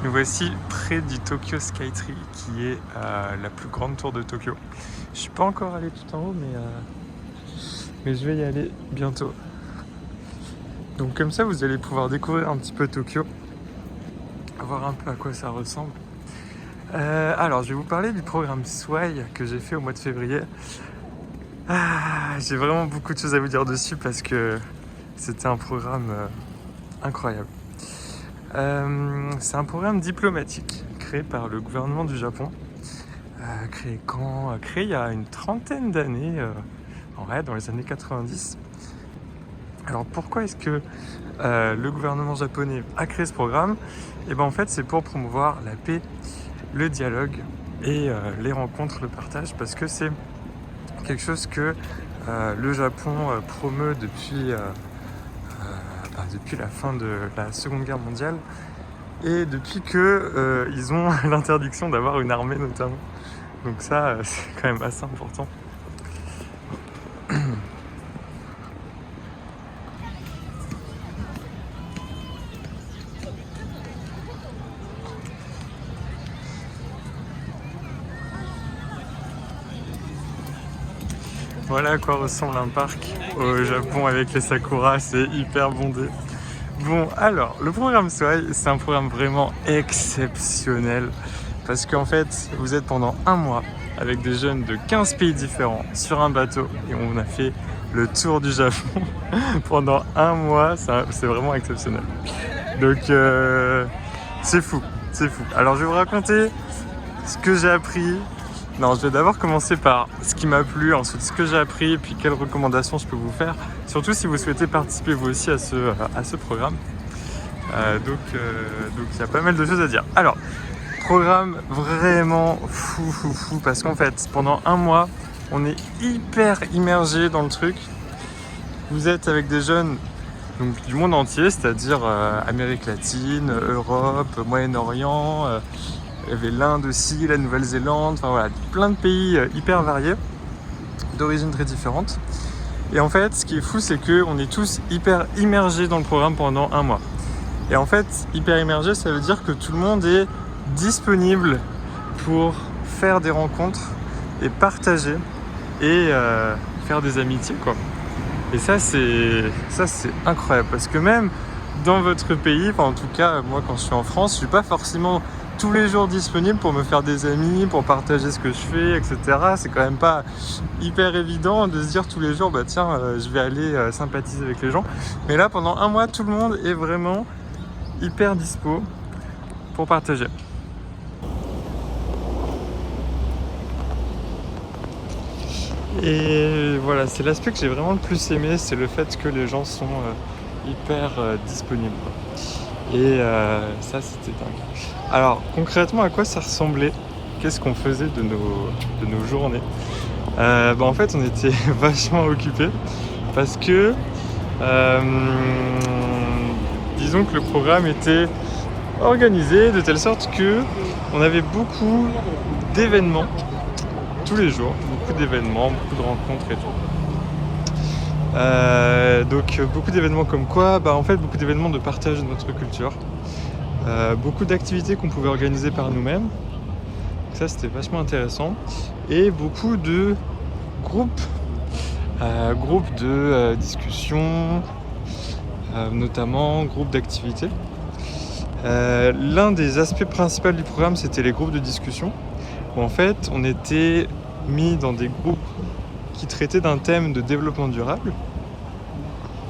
Nous voici près du Tokyo Skytree, qui est la plus grande tour de Tokyo. Je suis pas encore allé tout en haut, mais je vais y aller bientôt. Donc comme ça, vous allez pouvoir découvrir un petit peu Tokyo, voir un peu à quoi ça ressemble. Alors, je vais vous parler du programme SWAI que j'ai fait au mois de février. J'ai vraiment beaucoup de choses à vous dire dessus parce que c'était un programme incroyable. C'est un programme diplomatique créé par le gouvernement du Japon. Créé il y a une trentaine d'années, dans les années 90. Alors pourquoi est-ce que le gouvernement japonais a créé ce programme ? Et en fait, c'est pour promouvoir la paix, le dialogue et les rencontres, le partage, parce que c'est quelque chose que le Japon promeut depuis la fin de la Seconde Guerre mondiale et depuis que ils ont l'interdiction d'avoir une armée notamment. Donc ça, c'est quand même assez important. Voilà à quoi ressemble un parc au Japon avec les sakuras, c'est hyper bondé. Bon, alors, le programme SWAI, c'est un programme vraiment exceptionnel parce qu'en fait, vous êtes pendant un mois avec des jeunes de 15 pays différents sur un bateau et on a fait le tour du Japon pendant un mois, c'est vraiment exceptionnel. Donc, c'est fou. Alors, je vais vous raconter ce que j'ai appris. Non, je vais d'abord commencer par ce qui m'a plu, ensuite ce que j'ai appris, et puis quelles recommandations je peux vous faire, surtout si vous souhaitez participer vous aussi à ce programme. Donc il y a pas mal de choses à dire. Alors, programme vraiment fou, parce qu'en fait, pendant un mois, on est hyper immergé dans le truc. Vous êtes avec des jeunes donc, du monde entier, c'est-à-dire Amérique latine, Europe, Moyen-Orient, il y avait l'Inde aussi, la Nouvelle-Zélande, enfin voilà, plein de pays hyper variés, d'origines très différentes. Et en fait, ce qui est fou, c'est qu'on est tous hyper immergés dans le programme pendant un mois. Et en fait, hyper immergé, ça veut dire que tout le monde est disponible pour faire des rencontres et partager et faire des amitiés, quoi. Et ça, c'est incroyable parce que même dans votre pays, en tout cas, moi quand je suis en France, je suis pas forcément tous les jours disponible pour me faire des amis, pour partager ce que je fais, etc. C'est quand même pas hyper évident de se dire tous les jours, je vais aller sympathiser avec les gens. Mais là, pendant un mois, tout le monde est vraiment hyper dispo pour partager. Et voilà, c'est l'aspect que j'ai vraiment le plus aimé, c'est le fait que les gens sont hyper disponibles. Et ça, c'était dingue. Alors, concrètement, à quoi ça ressemblait ? Qu'est-ce qu'on faisait de nos journées ? En fait, on était vachement occupés parce que, disons que le programme était organisé de telle sorte que on avait beaucoup d'événements tous les jours, beaucoup d'événements, beaucoup de rencontres et tout. Donc beaucoup d'événements comme quoi ? En fait, beaucoup d'événements de partage de notre culture. Beaucoup d'activités qu'on pouvait organiser par nous-mêmes. Ça, c'était vachement intéressant. Et beaucoup de groupes de discussion, notamment groupes d'activités. L'un des aspects principaux du programme, c'était les groupes de discussion. Où en fait, on était mis dans des groupes qui traitaient d'un thème de développement durable.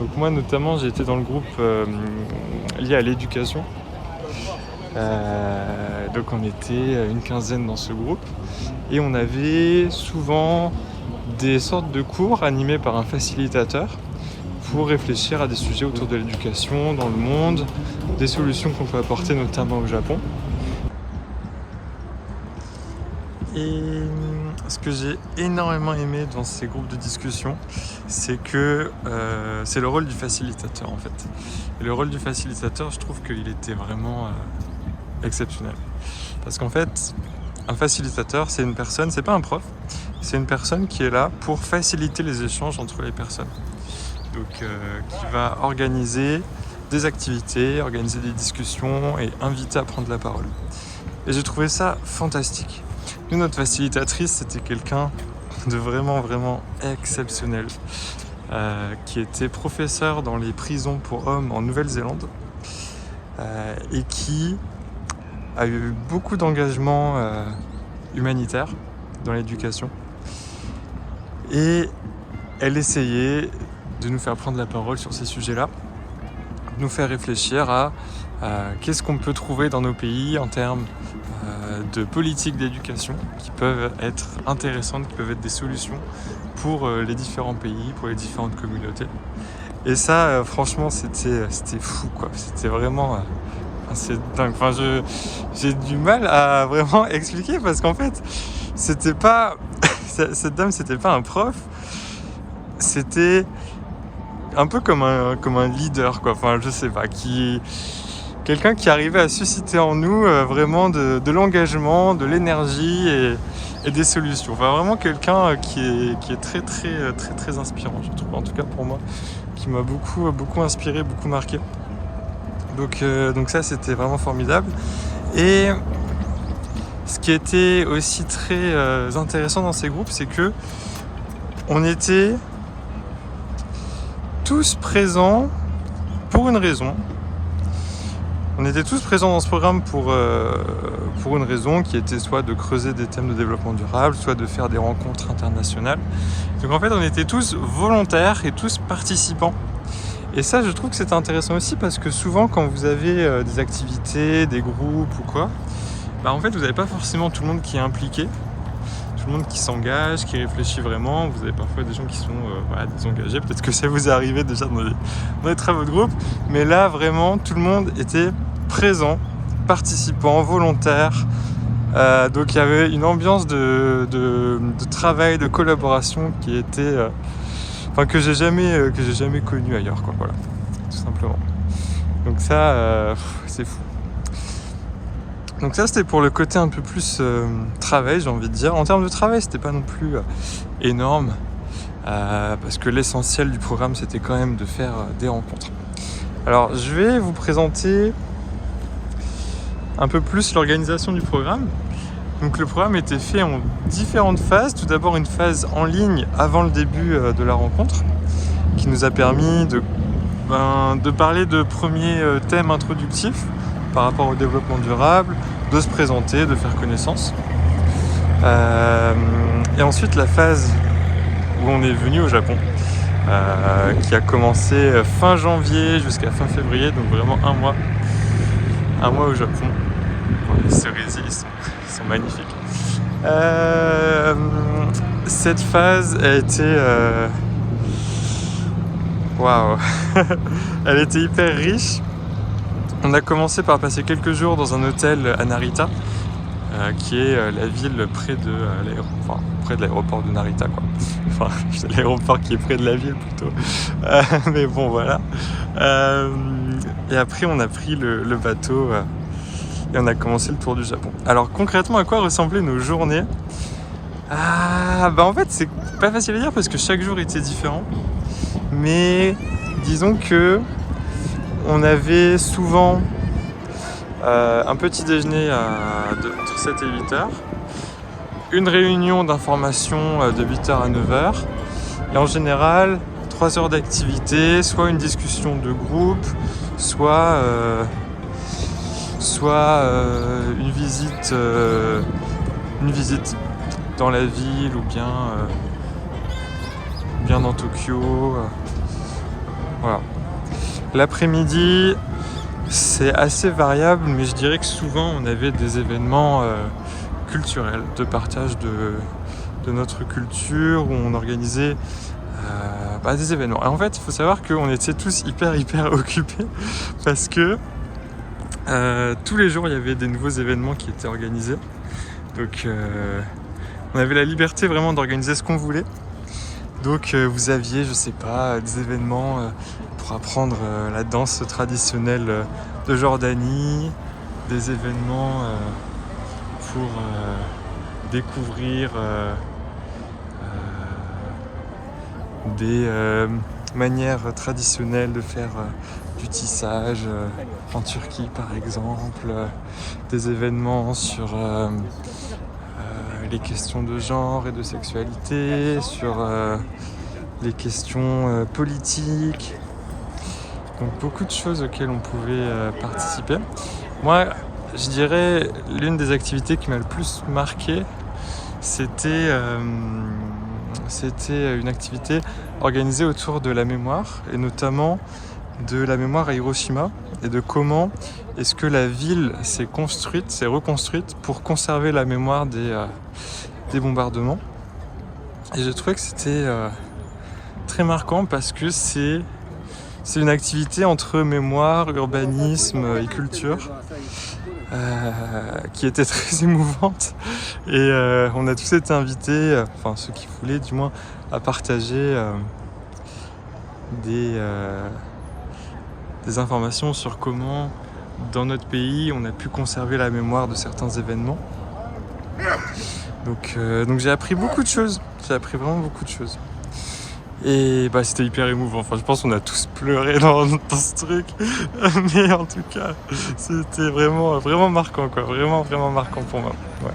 Donc moi, notamment, j'ai été dans le groupe lié à l'éducation. Donc on était une quinzaine dans ce groupe et on avait souvent des sortes de cours animés par un facilitateur pour réfléchir à des sujets autour de l'éducation dans le monde, des solutions qu'on peut apporter notamment au Japon. Et ce que j'ai énormément aimé dans ces groupes de discussion, c'est que c'est le rôle du facilitateur en fait. Et le rôle du facilitateur, je trouve qu'il était vraiment exceptionnel. Parce qu'en fait, un facilitateur, c'est une personne, c'est pas un prof, c'est une personne qui est là pour faciliter les échanges entre les personnes. Donc, qui va organiser des activités, organiser des discussions et inviter à prendre la parole. Et j'ai trouvé ça fantastique. Nous, notre facilitatrice, c'était quelqu'un de vraiment, vraiment exceptionnel, qui était professeur dans les prisons pour hommes en Nouvelle-Zélande et qui a eu beaucoup d'engagement humanitaire dans l'éducation. Et elle essayait de nous faire prendre la parole sur ces sujets-là, de nous faire réfléchir à qu'est-ce qu'on peut trouver dans nos pays en termes de politiques d'éducation qui peuvent être intéressantes, qui peuvent être des solutions pour les différents pays, pour les différentes communautés. Et ça, franchement, c'était fou, quoi. C'était vraiment... c'est dingue. Enfin, j'ai du mal à vraiment expliquer parce qu'en fait, c'était pas... cette dame, c'était pas un prof. C'était un peu comme un leader, quoi. Enfin, je sais pas, quelqu'un qui arrivait à susciter en nous vraiment de l'engagement, de l'énergie et des solutions. Enfin, vraiment quelqu'un qui est très, très, très, très inspirant, je trouve. En tout cas pour moi, qui m'a beaucoup inspiré, beaucoup marqué. Donc ça, c'était vraiment formidable. Et ce qui était aussi très intéressant dans ces groupes, c'est que on était tous présents pour une raison. On était tous présents dans ce programme pour une raison qui était soit de creuser des thèmes de développement durable, soit de faire des rencontres internationales. Donc en fait, on était tous volontaires et tous participants. Et ça, je trouve que c'est intéressant aussi parce que souvent, quand vous avez des activités, des groupes ou quoi, en fait, vous n'avez pas forcément tout le monde qui est impliqué, tout le monde qui s'engage, qui réfléchit vraiment. Vous avez parfois des gens qui sont désengagés. Peut-être que ça vous est arrivé déjà dans les travaux de groupe. Mais là, vraiment, tout le monde était présent, participant, volontaire. Donc il y avait une ambiance de travail, de collaboration qui était... que j'ai jamais connue ailleurs, quoi, voilà, tout simplement. Donc ça, c'est fou. Donc ça, c'était pour le côté un peu plus travail, j'ai envie de dire. En termes de travail, c'était pas non plus énorme, parce que l'essentiel du programme, c'était quand même de faire des rencontres. Alors, je vais vous présenter un peu plus l'organisation du programme. Donc le programme était fait en différentes phases. Tout d'abord une phase en ligne avant le début de la rencontre, qui nous a permis de parler de premiers thèmes introductifs par rapport au développement durable, de se présenter, de faire connaissance. Et ensuite la phase où on est venu au Japon, qui a commencé fin janvier jusqu'à fin février, donc vraiment un mois au Japon. Les cerisiers, ils sont magnifiques. Cette phase a été... Waouh. Elle était hyper riche. On a commencé par passer quelques jours dans un hôtel à Narita, qui est la ville près de l'aéroport de Narita, quoi. Enfin, c'est l'aéroport qui est près de la ville plutôt. Mais bon, voilà. Et après, on a pris le bateau et on a commencé le tour du Japon. Alors concrètement, à quoi ressemblaient nos journées ? En fait, c'est pas facile à dire parce que chaque jour était différent. Mais disons que on avait souvent un petit déjeuner entre 7 et 8 heures, une réunion d'information de 8 heures à 9 heures, et en général 3 heures d'activité, soit une discussion de groupe, soit une visite dans la ville ou bien dans Tokyo. Voilà. L'après-midi, c'est assez variable, mais je dirais que souvent on avait des événements culturels, de partage de notre culture, où on organisait des événements. Et en fait, il faut savoir qu'on était tous hyper occupés parce que tous les jours il y avait des nouveaux événements qui étaient organisés. Donc on avait la liberté vraiment d'organiser ce qu'on voulait. Donc vous aviez, je sais pas, des événements pour apprendre la danse traditionnelle de Jordanie, des événements pour découvrir des manières traditionnelles de faire du tissage en Turquie par exemple, des événements sur les questions de genre et de sexualité, sur les questions politiques. Donc beaucoup de choses auxquelles on pouvait participer. Moi, je dirais l'une des activités qui m'a le plus marqué, c'était une activité organisée autour de la mémoire, et notamment de la mémoire à Hiroshima, et de comment est-ce que la ville s'est reconstruite pour conserver la mémoire des bombardements. Et j'ai trouvé que c'était très marquant parce que c'est une activité entre mémoire, urbanisme et culture qui était très émouvante. Et on a tous été invités, enfin ceux qui voulaient du moins, à partager des informations sur comment, dans notre pays, on a pu conserver la mémoire de certains événements. Donc j'ai appris beaucoup de choses. J'ai appris vraiment beaucoup de choses. Et c'était hyper émouvant. Enfin, je pense qu'on a tous pleuré dans ce truc. Mais en tout cas, c'était vraiment, vraiment marquant, quoi. Vraiment, vraiment marquant pour moi. Ouais.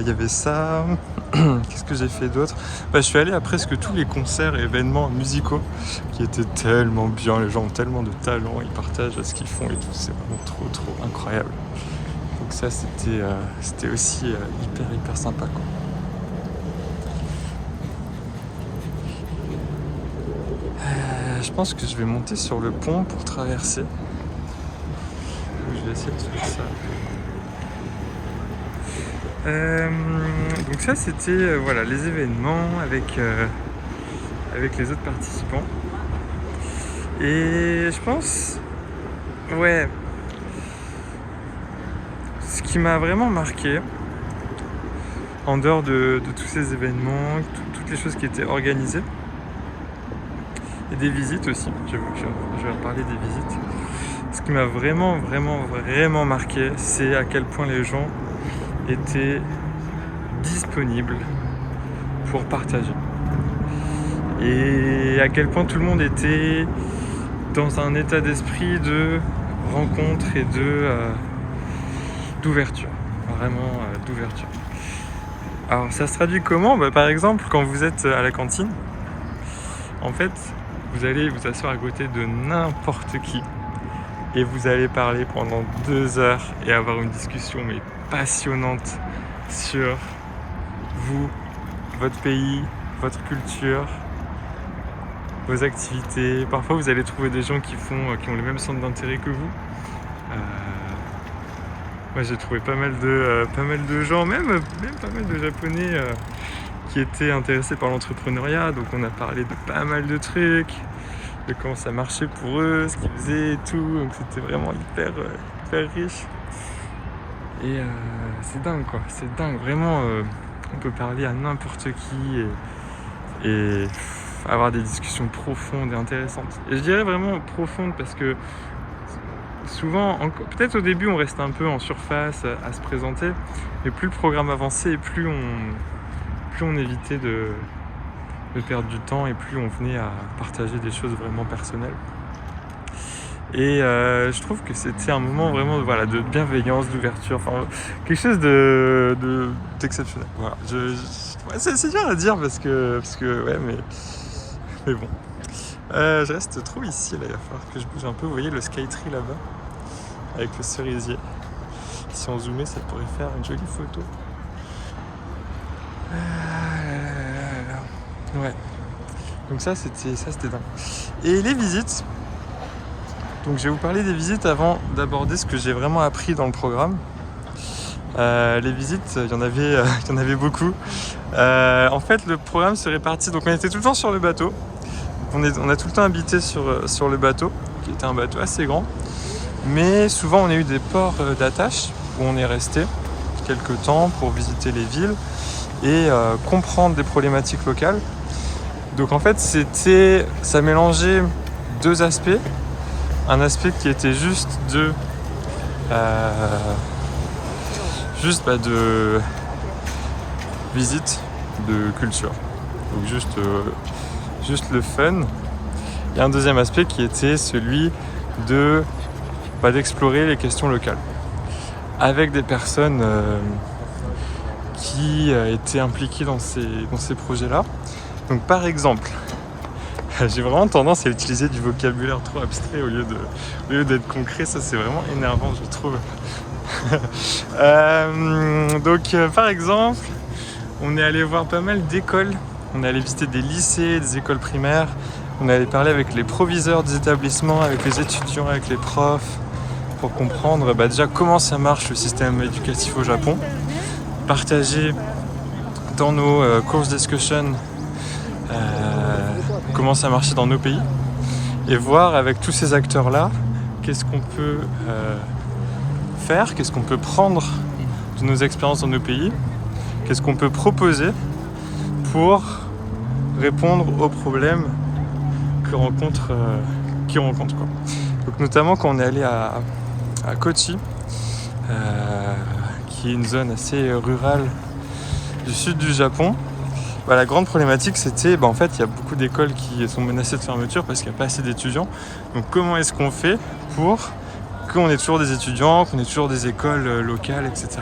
Y avait ça. Qu'est-ce que j'ai fait d'autre ? Je suis allé à presque tous les concerts et événements musicaux qui étaient tellement bien. Les gens ont tellement de talent, ils partagent ce qu'ils font et tout. C'est vraiment trop, trop incroyable. Donc ça, c'était aussi hyper sympa, quoi. Je pense que je vais monter sur le pont pour traverser. Je vais essayer de faire ça. Donc ça, c'était les événements avec les autres participants. Et je pense, ce qui m'a vraiment marqué, en dehors de tous ces événements, toutes les choses qui étaient organisées, et des visites aussi, je vais reparler des visites. Ce qui m'a vraiment, vraiment, vraiment marqué, c'est à quel point les gens étaient disponibles pour partager. Et à quel point tout le monde était dans un état d'esprit de rencontre et d'ouverture. Vraiment d'ouverture. Alors ça se traduit comment ? Par exemple, quand vous êtes à la cantine, en fait, vous allez vous asseoir à côté de n'importe qui et vous allez parler pendant 2 heures et avoir une discussion mais passionnante sur vous, votre pays, votre culture, vos activités. Parfois vous allez trouver des gens qui ont les mêmes centres d'intérêt que vous. Moi j'ai trouvé pas mal de gens, même pas mal de Japonais qui étaient intéressés par l'entrepreneuriat. Donc on a parlé de pas mal de trucs, de comment ça marchait pour eux, ce qu'ils faisaient et tout. Donc c'était vraiment hyper riche. Et c'est dingue, quoi. C'est dingue. Vraiment, on peut parler à n'importe qui et avoir des discussions profondes et intéressantes. Et je dirais vraiment profondes parce que souvent, peut-être au début, on reste un peu en surface à se présenter, mais plus le programme avançait et plus on évitait de perdre du temps et plus on venait à partager des choses vraiment personnelles. Et je trouve que c'était un moment vraiment de bienveillance, d'ouverture, enfin quelque chose d'exceptionnel. Voilà. C'est dur à dire parce que mais bon. Je reste trop ici là, il va falloir que je bouge un peu. Vous voyez le Skytree là-bas avec le cerisier. Si on zoomait, ça pourrait faire une jolie photo. Ouais. Donc ça c'était dingue. Et les visites. Donc je vais vous parler des visites avant d'aborder ce que j'ai vraiment appris dans le programme. Les visites, il y en avait beaucoup. En fait, le programme se répartit. Donc on était tout le temps sur le bateau. On a tout le temps habité sur le bateau, qui était un bateau assez grand. Mais souvent on a eu des ports d'attache où on est resté quelques temps pour visiter les villes et comprendre des problématiques locales. Donc en fait ça mélangeait 2 aspects. Un aspect qui était juste de visite de culture. Donc juste juste le fun. Et un deuxième aspect qui était celui d'explorer les questions locales avec des personnes qui étaient impliquées dans ces projets-là. Donc par exemple, j'ai vraiment tendance à utiliser du vocabulaire trop abstrait au lieu d'être concret. Ça, c'est vraiment énervant, je trouve. Par exemple, on est allé voir pas mal d'écoles. On est allé visiter des lycées, des écoles primaires. On est allé parler avec les proviseurs des établissements, avec les étudiants, avec les profs, pour comprendre déjà comment ça marche le système éducatif au Japon. Partager dans nos course discussion comment ça marchait dans nos pays et voir avec tous ces acteurs-là qu'est-ce qu'on peut faire, qu'est-ce qu'on peut prendre de nos expériences dans nos pays, qu'est-ce qu'on peut proposer pour répondre aux problèmes qu'ils rencontrent quoi. Donc notamment quand on est allé à Kochi, qui est une zone assez rurale du sud du Japon, la grande problématique c'était en fait il y a beaucoup d'écoles qui sont menacées de fermeture parce qu'il n'y a pas assez d'étudiants. Donc comment est-ce qu'on fait pour qu'on ait toujours des étudiants, qu'on ait toujours des écoles locales, etc.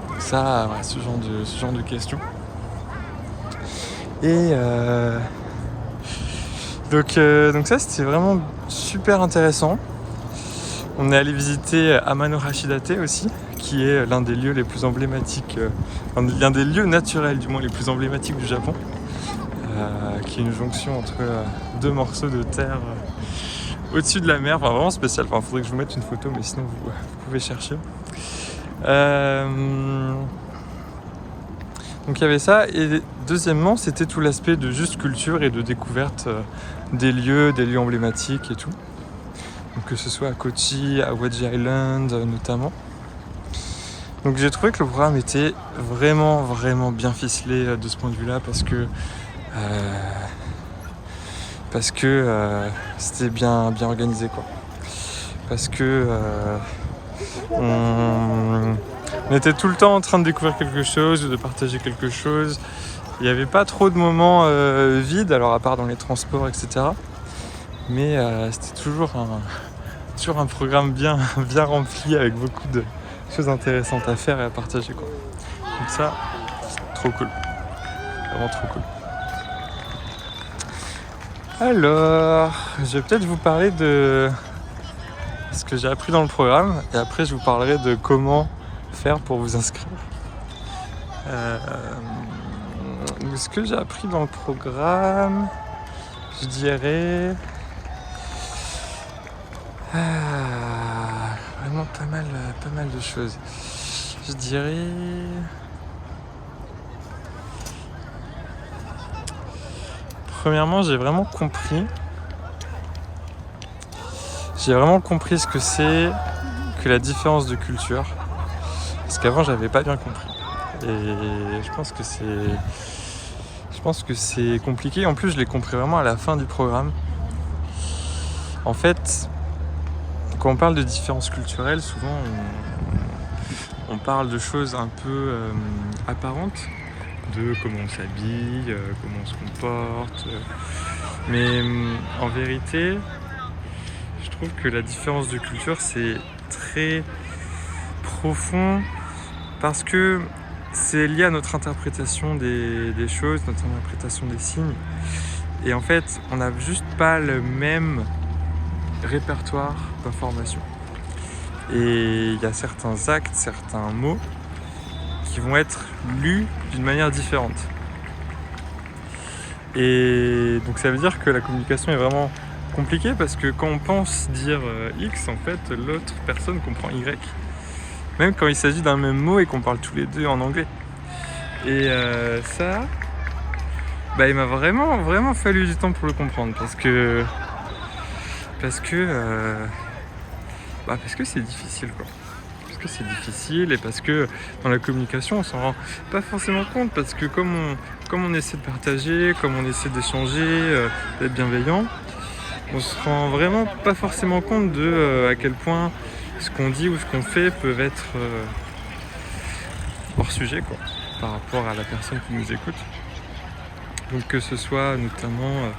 Donc ça, ce genre de questions. Et donc ça c'était vraiment super intéressant. On est allé visiter Amano Hashidate aussi, qui est l'un des lieux les plus emblématiques, l'un des lieux naturels du moins les plus emblématiques du Japon, qui est une jonction entre deux morceaux de terre au-dessus de la mer, vraiment spécial. Il faudrait que je vous mette une photo, mais sinon vous pouvez chercher. Donc il y avait ça, et deuxièmement c'était tout l'aspect de juste culture et de découverte des lieux emblématiques et tout. Donc que ce soit à Kochi, à Waji Island notamment. Donc j'ai trouvé que le programme était vraiment bien ficelé de ce point de vue là parce que c'était bien organisé quoi. Parce que on était tout le temps en train de découvrir quelque chose, de partager quelque chose. Il n'y avait pas trop de moments vides, alors à part dans les transports, etc. Mais c'était toujours un programme bien rempli avec beaucoup de choses intéressantes à faire et à partager quoi. Donc ça, trop cool. Vraiment trop cool. Alors, je vais peut-être vous parler de ce que j'ai appris dans le programme et après je vous parlerai de comment faire pour vous inscrire. Ce que j'ai appris dans le programme, je dirais vraiment pas mal de choses. Je dirais premièrement, j'ai vraiment compris ce que c'est que la différence de culture, parce qu'avant j'avais pas bien compris et je pense que c'est compliqué. En plus je l'ai compris vraiment à la fin du programme. En fait, quand on parle de différences culturelles, souvent on parle de choses un peu apparentes, de comment on s'habille, comment on se comporte. Mais en vérité, je trouve que la différence de culture, c'est très profond parce que c'est lié à notre interprétation des choses, notre interprétation des signes. Et en fait, on n'a juste pas le même répertoire d'informations. Et il y a certains actes, certains mots qui vont être lus d'une manière différente. Et donc ça veut dire que la communication est vraiment compliquée parce que quand on pense dire X, en fait, l'autre personne comprend Y. Même quand il s'agit d'un même mot et qu'on parle tous les deux en anglais. Et ça, il m'a vraiment fallu du temps pour le comprendre parce que c'est difficile quoi. Parce que c'est difficile et parce que dans la communication on s'en rend pas forcément compte parce que comme on essaie de partager, comme on essaie d'échanger, d'être bienveillant, on se rend vraiment pas forcément compte de à quel point ce qu'on dit ou ce qu'on fait peuvent être hors sujet quoi, par rapport à la personne qui nous écoute. Donc que ce soit notamment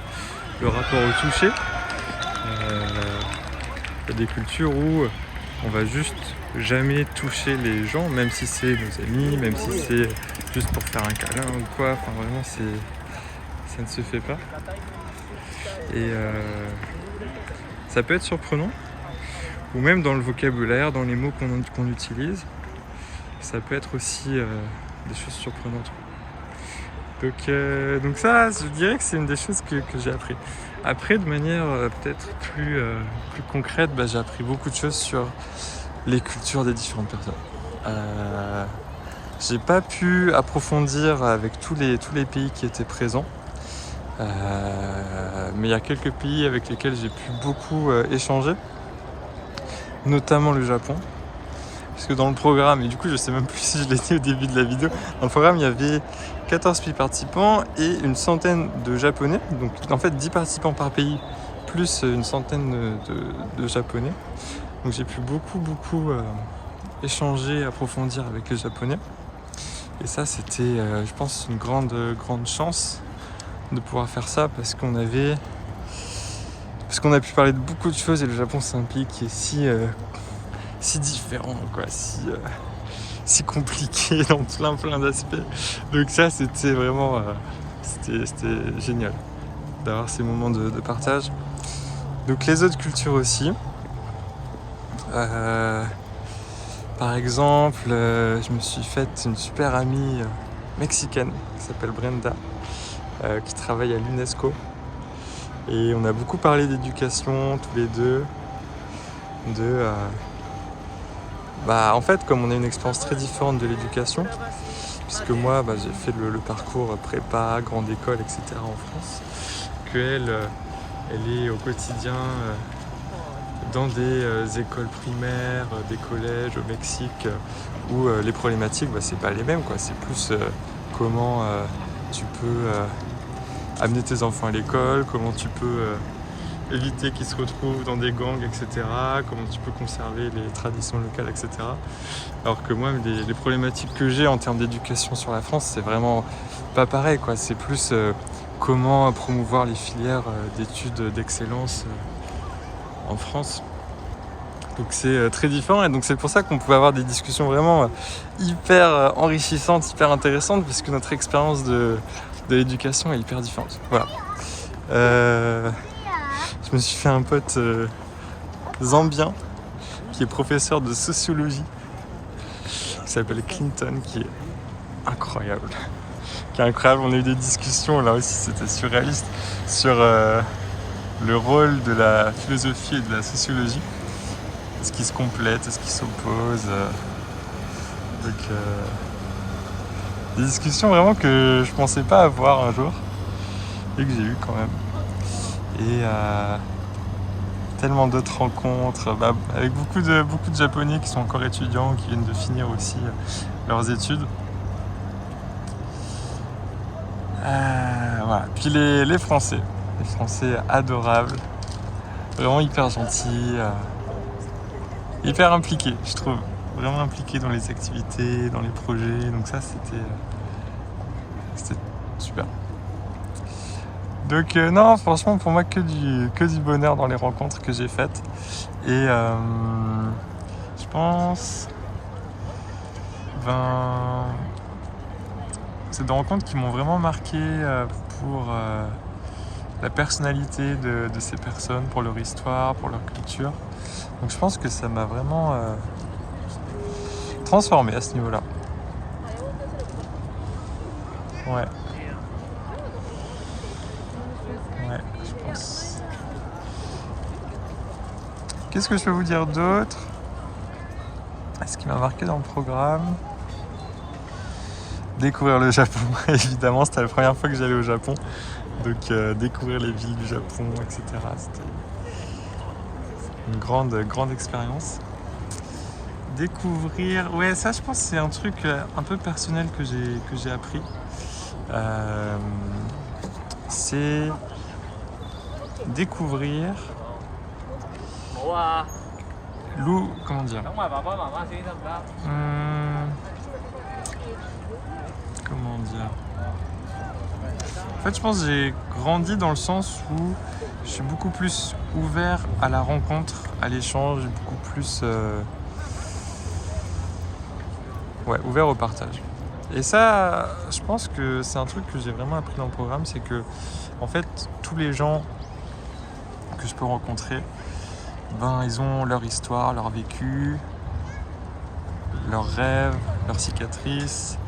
le rapport au toucher. Il y a des cultures où on va juste jamais toucher les gens, même si c'est nos amis, même si c'est juste pour faire un câlin ou quoi. Enfin vraiment ça ne se fait pas. Et ça peut être surprenant. Ou même dans le vocabulaire, dans les mots qu'on utilise, ça peut être aussi des choses surprenantes. Donc ça, je dirais que c'est une des choses que j'ai appris. Après, de manière peut-être plus concrète, j'ai appris beaucoup de choses sur les cultures des différentes personnes. J'ai pas pu approfondir avec tous les pays qui étaient présents. Mais il y a quelques pays avec lesquels j'ai pu beaucoup échanger, notamment le Japon. Parce que dans le programme, et du coup je sais même plus si je l'ai dit au début de la vidéo, dans le programme il y avait 14 pays participants et une centaine de japonais, donc en fait 10 participants par pays, plus une centaine de japonais. Donc j'ai pu beaucoup échanger, approfondir avec les japonais. Et ça c'était, je pense, une grande chance de pouvoir faire ça parce qu'on a pu parler de beaucoup de choses et le Japon c'est un pays qui est si différent, quoi, si compliqué dans plein d'aspects. Donc ça c'était vraiment c'était génial d'avoir ces moments de partage. Donc les autres cultures aussi. Par exemple, je me suis faite une super amie mexicaine qui s'appelle Brenda, qui travaille à l'UNESCO. Et on a beaucoup parlé d'éducation tous les deux. En fait, comme on a une expérience très différente de l'éducation, puisque moi j'ai fait le parcours prépa, grande école, etc. en France, qu'elle elle est au quotidien dans des écoles primaires, des collèges au Mexique, où les problématiques c'est pas les mêmes, quoi. C'est plus comment tu peux amener tes enfants à l'école, comment tu peux éviter qu'ils se retrouvent dans des gangs, etc. Comment tu peux conserver les traditions locales, etc. Alors que moi, les problématiques que j'ai en termes d'éducation sur la France, c'est vraiment pas pareil, quoi. C'est plus comment promouvoir les filières d'études d'excellence en France. Donc c'est très différent et donc c'est pour ça qu'on pouvait avoir des discussions vraiment hyper enrichissantes, hyper intéressantes, puisque notre expérience de l'éducation est hyper différente. Voilà. Je me suis fait un pote zambien qui est professeur de sociologie, qui s'appelle Clinton, qui est incroyable. On a eu des discussions, là aussi c'était surréaliste, sur le rôle de la philosophie et de la sociologie. Est-ce qu'ils se complètent, est-ce qu'ils s'opposent. Donc des discussions vraiment que je pensais pas avoir un jour et que j'ai eu quand même. Et tellement d'autres rencontres avec beaucoup de Japonais qui sont encore étudiants, qui viennent de finir aussi leurs études. Voilà. Puis les Français adorables, vraiment hyper gentils, hyper impliqués, je trouve, vraiment impliqués dans les activités, dans les projets. Donc ça c'était super. Donc non, franchement pour moi que du bonheur dans les rencontres que j'ai faites. Et je pense c'est des rencontres qui m'ont vraiment marqué pour la personnalité de ces personnes, pour leur histoire, pour leur culture. Donc je pense que ça m'a vraiment transformé à ce niveau-là. Ouais, je pense. Qu'est-ce que je peux vous dire d'autre ? Ce qui m'a marqué dans le programme, découvrir le Japon, évidemment, c'était la première fois que j'allais au Japon. Donc découvrir les villes du Japon, etc. C'était une grande expérience. Découvrir, ouais, ça je pense que c'est un truc un peu personnel que j'ai appris. C'est découvrir comment dire, En fait, je pense que j'ai grandi dans le sens où je suis beaucoup plus ouvert à la rencontre, à l'échange, beaucoup plus ouvert au partage. Et ça, je pense que c'est un truc que j'ai vraiment appris dans le programme, c'est que en fait, tous les gens que je peux rencontrer, ils ont leur histoire, leur vécu, leurs rêves, leurs cicatrices.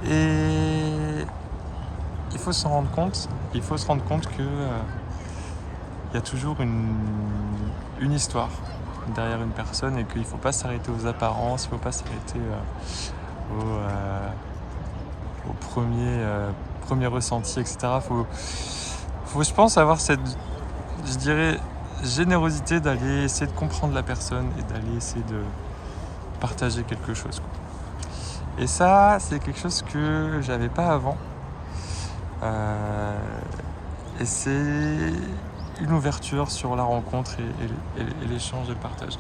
Et il faut se rendre compte que y a toujours une histoire derrière une personne et qu'il ne faut pas s'arrêter aux apparences, il ne faut pas s'arrêter au premier ressenti, etc. Faut, je pense, avoir cette, je dirais, générosité d'aller essayer de comprendre la personne et d'aller essayer de partager quelque chose, quoi. Et ça, c'est quelque chose que j'avais pas avant. Et c'est une ouverture sur la rencontre et l'échange et le partage.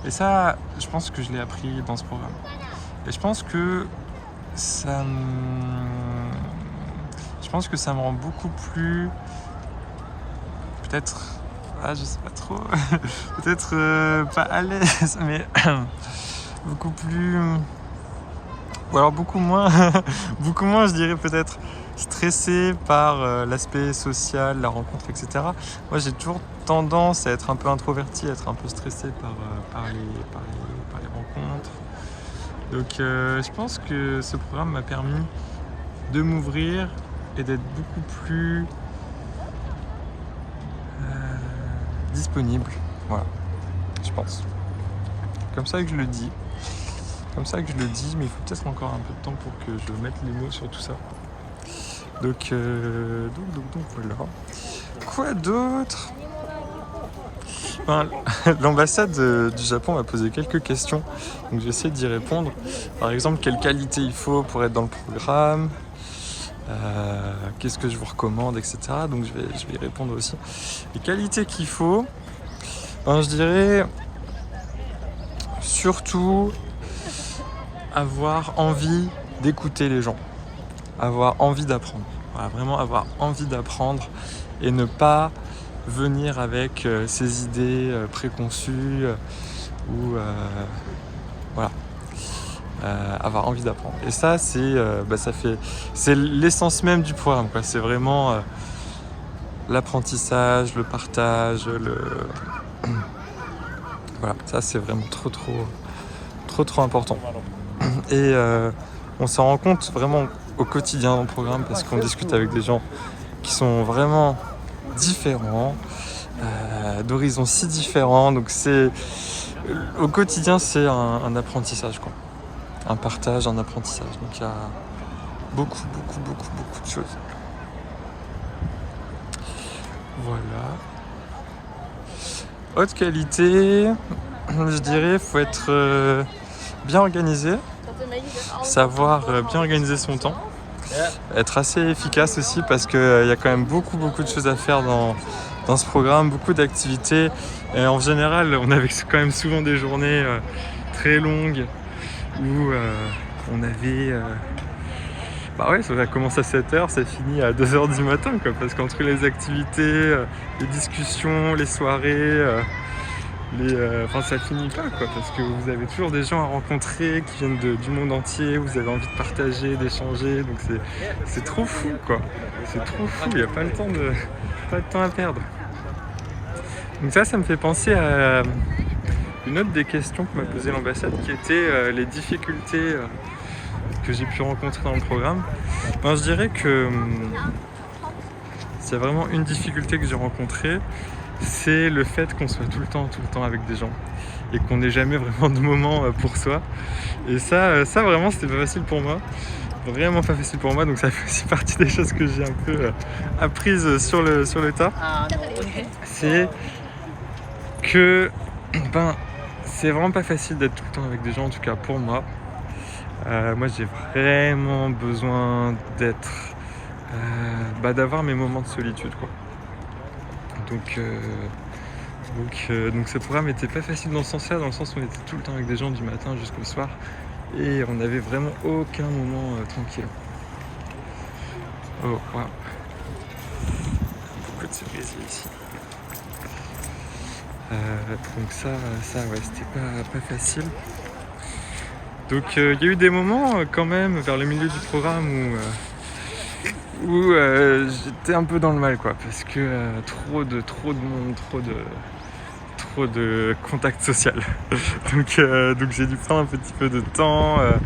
Et ça, je pense que je l'ai appris dans ce programme. Et je pense que ça me rend beaucoup plus, peut-être, je sais pas trop, peut-être pas à l'aise, mais beaucoup plus, ou alors beaucoup moins, je dirais peut-être stressé par l'aspect social, la rencontre, etc. Moi, j'ai toujours tendance à être un peu introverti, à être un peu stressé par les rencontres. Donc, je pense que ce programme m'a permis de m'ouvrir et d'être beaucoup plus disponible. Voilà, je pense. Comme ça que je le dis. Mais il faut peut-être encore un peu de temps pour que je mette les mots sur tout ça. Donc voilà. Quoi d'autre ? L'ambassade du Japon m'a posé quelques questions, donc je vais essayer d'y répondre. Par exemple, quelle qualité il faut pour être dans le programme, qu'est-ce que je vous recommande, etc. Donc je vais y répondre aussi. Les qualités qu'il faut, je dirais surtout avoir envie d'écouter les gens, avoir envie d'apprendre. Voilà, vraiment avoir envie d'apprendre et ne pas venir avec ses idées préconçues ou avoir envie d'apprendre. Et ça, c'est l'essence même du programme, quoi. C'est vraiment l'apprentissage, le partage, voilà, ça c'est vraiment trop important. Et on s'en rend compte vraiment au quotidien dans le programme parce qu'on discute avec des gens qui sont vraiment différents, d'horizons si différents. Donc au quotidien, c'est un apprentissage, quoi. Un partage, un apprentissage. Donc il y a beaucoup de choses. Voilà. Autre qualité, je dirais, faut être bien organisé, savoir bien organiser son temps, être assez efficace aussi parce qu'il y a quand même beaucoup de choses à faire dans ce programme, beaucoup d'activités. Et en général, on avait quand même souvent des journées très longues où on avait... ça commence à 7h, ça finit à 2h du matin, quoi, parce qu'entre les activités, les discussions, les soirées, ça finit pas, quoi, parce que vous avez toujours des gens à rencontrer qui viennent du monde entier, vous avez envie de partager, d'échanger, donc c'est trop fou, quoi. C'est trop fou, il n'y a pas le temps à perdre. Donc ça me fait penser à une autre des questions que m'a posé l'ambassade, qui était les difficultés que j'ai pu rencontrer dans le programme. Je dirais que c'est vraiment une difficulté que j'ai rencontrée, c'est le fait qu'on soit tout le temps avec des gens et qu'on n'ait jamais vraiment de moment pour soi. Et ça vraiment, c'était pas facile pour moi. Vraiment pas facile pour moi, donc ça fait aussi partie des choses que j'ai un peu apprises sur le tas. C'est que c'est vraiment pas facile d'être tout le temps avec des gens, en tout cas pour moi. Moi j'ai vraiment besoin d'avoir mes moments de solitude, quoi. Donc ce programme était pas facile dans ce sens-là, dans le sens où on était tout le temps avec des gens du matin jusqu'au soir et on n'avait vraiment aucun moment tranquille. Oh, wow. Beaucoup de cerisiers ici. Donc ça ouais, c'était pas facile. Donc il y a eu des moments quand même vers le milieu du programme où j'étais un peu dans le mal, quoi, parce que trop de monde, trop de contact social. donc j'ai dû prendre un petit peu de temps, un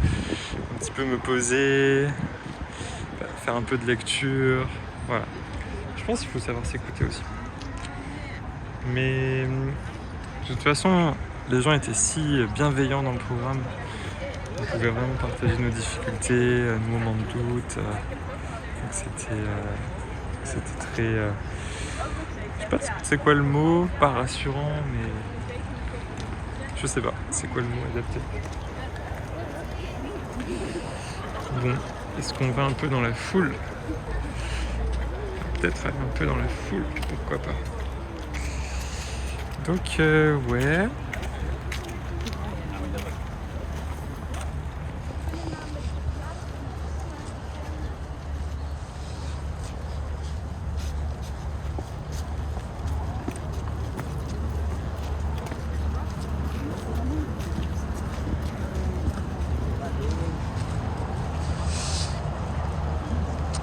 petit peu me poser, faire un peu de lecture, voilà. Je pense qu'il faut savoir s'écouter aussi. Mais de toute façon, les gens étaient si bienveillants dans le programme. On pouvait vraiment partager nos difficultés, nos moments de doute. Donc c'était très... je sais pas c'est quoi le mot, pas rassurant, mais... Je sais pas, c'est quoi le mot adapté. Bon, est-ce qu'on va un peu dans la foule? Peut-être aller un peu dans la foule, pourquoi pas. Donc ouais.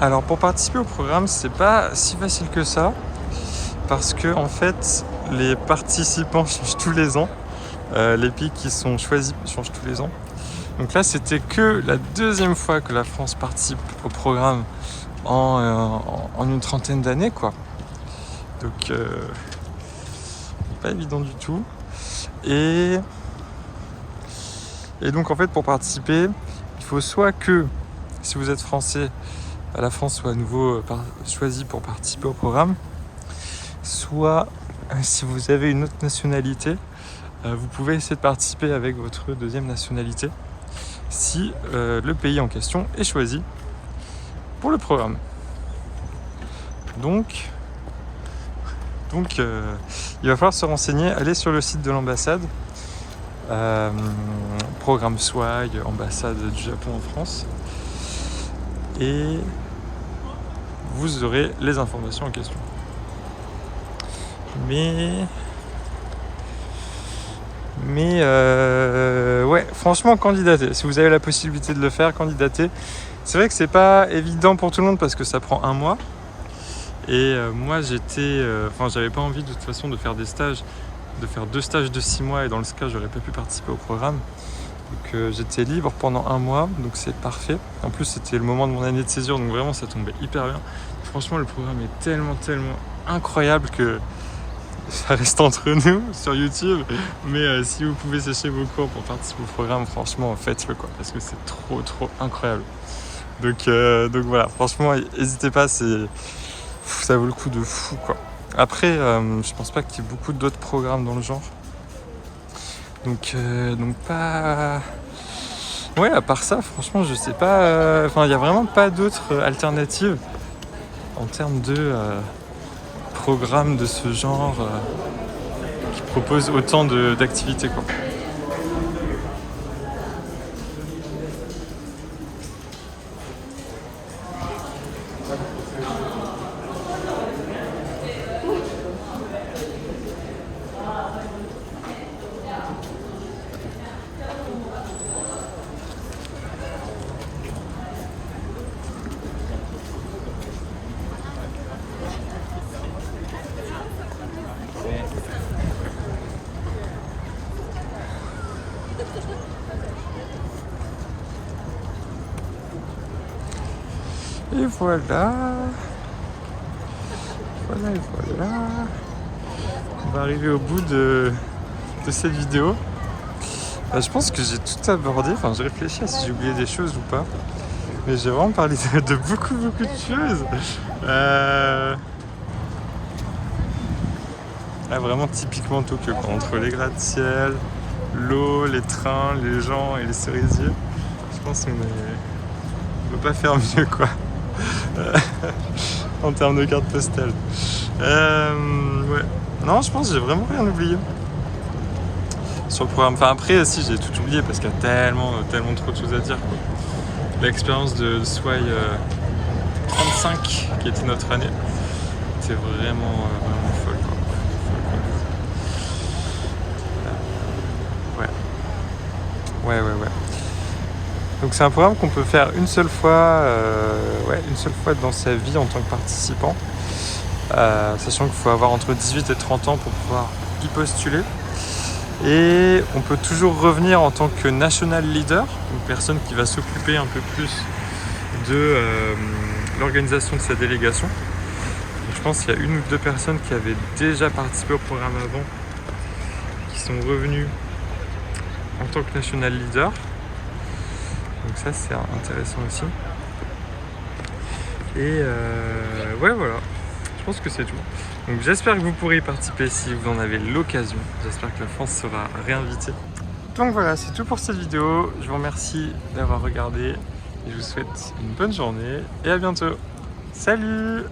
Alors pour participer au programme, c'est pas si facile que ça, parce que en fait les participants changent tous les ans, les pays qui sont choisis changent tous les ans. Donc là c'était que la deuxième fois que la France participe au programme en une trentaine d'années, quoi. Donc pas évident du tout. Et donc en fait pour participer, il faut soit que si vous êtes français, la France soit à nouveau choisie pour participer au programme, soit si vous avez une autre nationalité, vous pouvez essayer de participer avec votre deuxième nationalité si le pays en question est choisi pour le programme. Donc il va falloir se renseigner, aller sur le site de l'ambassade, programme SWAG, ambassade du Japon en France, et vous aurez les informations en question. Mais ouais, franchement, candidatez. Si vous avez la possibilité de le faire, candidatez. C'est vrai que c'est pas évident pour tout le monde parce que ça prend 1 mois. Et moi, j'avais pas envie de toute façon de faire des stages, de faire 2 stages de 6 mois, et dans ce cas, j'aurais pas pu participer au programme. Donc j'étais libre pendant 1 mois, donc c'est parfait. En plus, c'était le moment de mon année de césure, donc vraiment, ça tombait hyper bien. Franchement, le programme est tellement incroyable que ça reste entre nous sur YouTube. Mais si vous pouvez sécher vos cours pour participer au programme, franchement, faites-le, quoi, parce que c'est trop incroyable. Donc voilà, franchement, n'hésitez pas, ça vaut le coup de fou, quoi. Après, je pense pas qu'il y ait beaucoup d'autres programmes dans le genre. Donc pas... Ouais, à part ça, franchement, je sais pas... il n'y a vraiment pas d'autres alternatives en termes de programmes de ce genre qui proposent autant d'activités, quoi. Et voilà. On va arriver au bout de cette vidéo. Je pense que j'ai tout abordé. Enfin, je réfléchis à si j'ai oublié des choses ou pas. Mais j'ai vraiment parlé de beaucoup de choses. Vraiment typiquement Tokyo, quoi. Entre les gratte-ciel, l'eau, les trains, les gens et les cerisiers. Je pense qu'on ne peut pas faire mieux, quoi. En termes de carte postale. Ouais. Non, je pense que j'ai vraiment rien oublié sur le programme. Enfin, après, si, j'ai tout oublié parce qu'il y a tellement trop de choses à dire, quoi. L'expérience de Swai 35 qui était notre année. C'est vraiment folle quoi. Ouais. Donc c'est un programme qu'on peut faire une seule fois dans sa vie en tant que participant. Sachant qu'il faut avoir entre 18 et 30 ans pour pouvoir y postuler. Et on peut toujours revenir en tant que national leader, une personne qui va s'occuper un peu plus de l'organisation de sa délégation. Donc, je pense qu'il y a une ou deux personnes qui avaient déjà participé au programme avant, qui sont revenues en tant que national leader. Donc ça c'est intéressant aussi. Et voilà, je pense que c'est tout. Donc j'espère que vous pourrez y participer si vous en avez l'occasion. J'espère que la France sera réinvitée. Donc voilà, c'est tout pour cette vidéo. Je vous remercie d'avoir regardé et je vous souhaite une bonne journée et à bientôt. Salut!